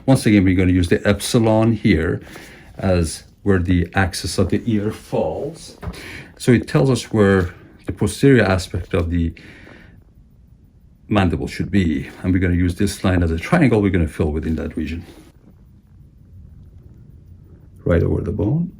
Once again, we're going to use the epsilon here as where the axis of the ear falls. So it tells us where the posterior aspect of the mandible should be. And we're going to use this line as a triangle. We're going to fill within that region. Right over the bone.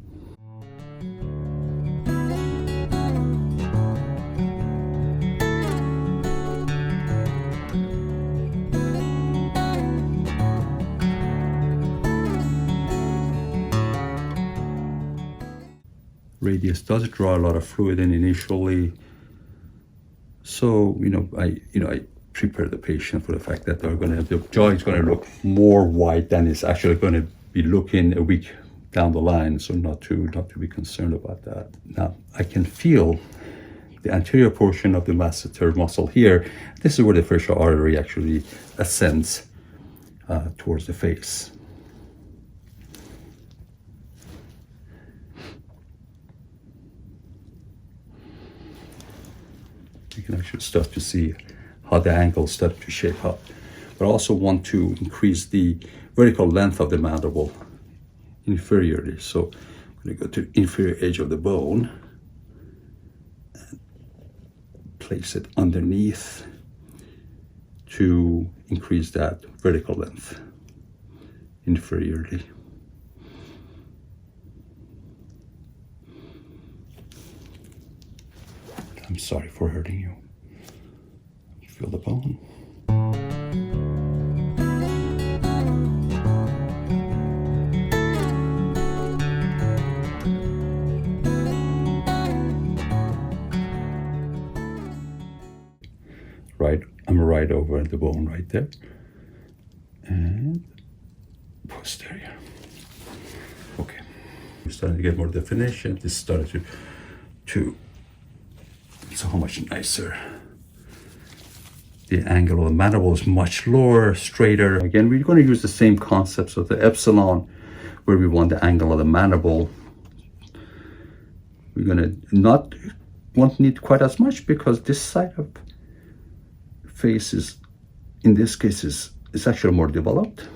Radius does draw a lot of fluid in initially, so I prepare the patient for the fact that the jaw is going to look more wide than it's actually going to be looking a week down the line. So not to be concerned about that. Now I can feel the anterior portion of the masseter muscle here. This is where the facial artery actually ascends towards the face. You can actually start to see how the angles start to shape up. But I also want to increase the vertical length of the mandible inferiorly. So I'm going to go to the inferior edge of the bone and place it underneath to increase that vertical length inferiorly. I'm sorry for hurting you. Feel the bone. Right, I'm right over the bone right there. And posterior. Okay. We're starting to get more definition. This started to so much nicer. The angle of the mandible is much lower, straighter. Again, we're going to use the same concepts of the epsilon, where we want the angle of the mandible. We're going to won't need quite as much because this side of face is, in this case, is actually more developed.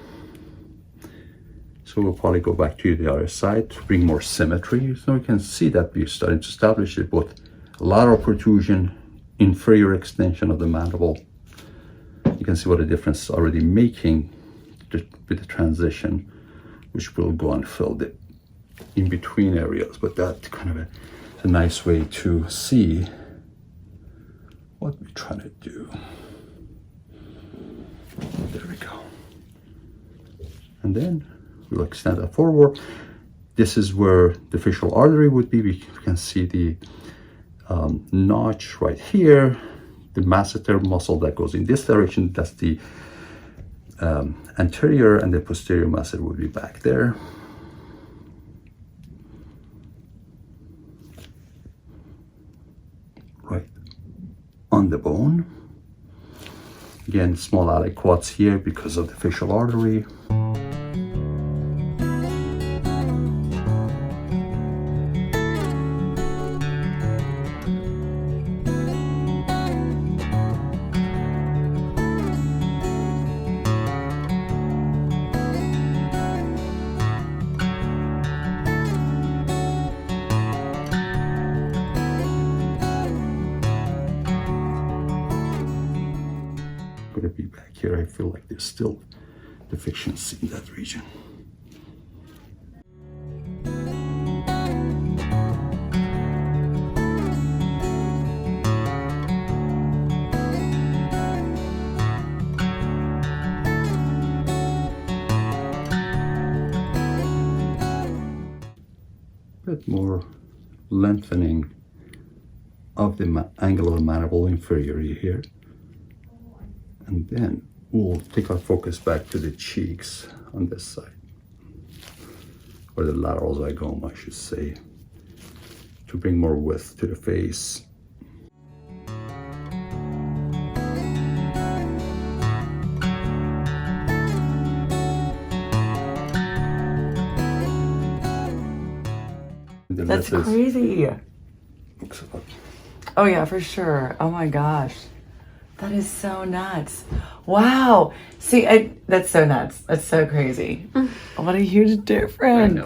So we'll probably go back to the other side to bring more symmetry. So we can see that we're starting to establish it both lateral protrusion, inferior extension of the mandible. You can see what a difference it's already making with the transition, which will go and fill the in-between areas. But that's kind of a nice way to see what we're trying to do. There we go. And then we'll extend that forward. This is where the facial artery would be. We can see the notch right here, the masseter muscle that goes in this direction. That's the anterior, and the posterior masseter would be back there. Right on the bone. Again, small aliquots here because of the facial artery. Going to be back here. I feel like there's still deficiency in that region. Bit more lengthening of the angle of the mandible inferiorly here. And then we'll take our focus back to the cheeks on this side, or the lateral zygoma, I should say, to bring more width to the face. That's crazy. Looks like, Oh yeah, for sure. Oh my gosh. That is so nuts. Wow. See, that's so nuts. That's so crazy. What a huge difference. I know.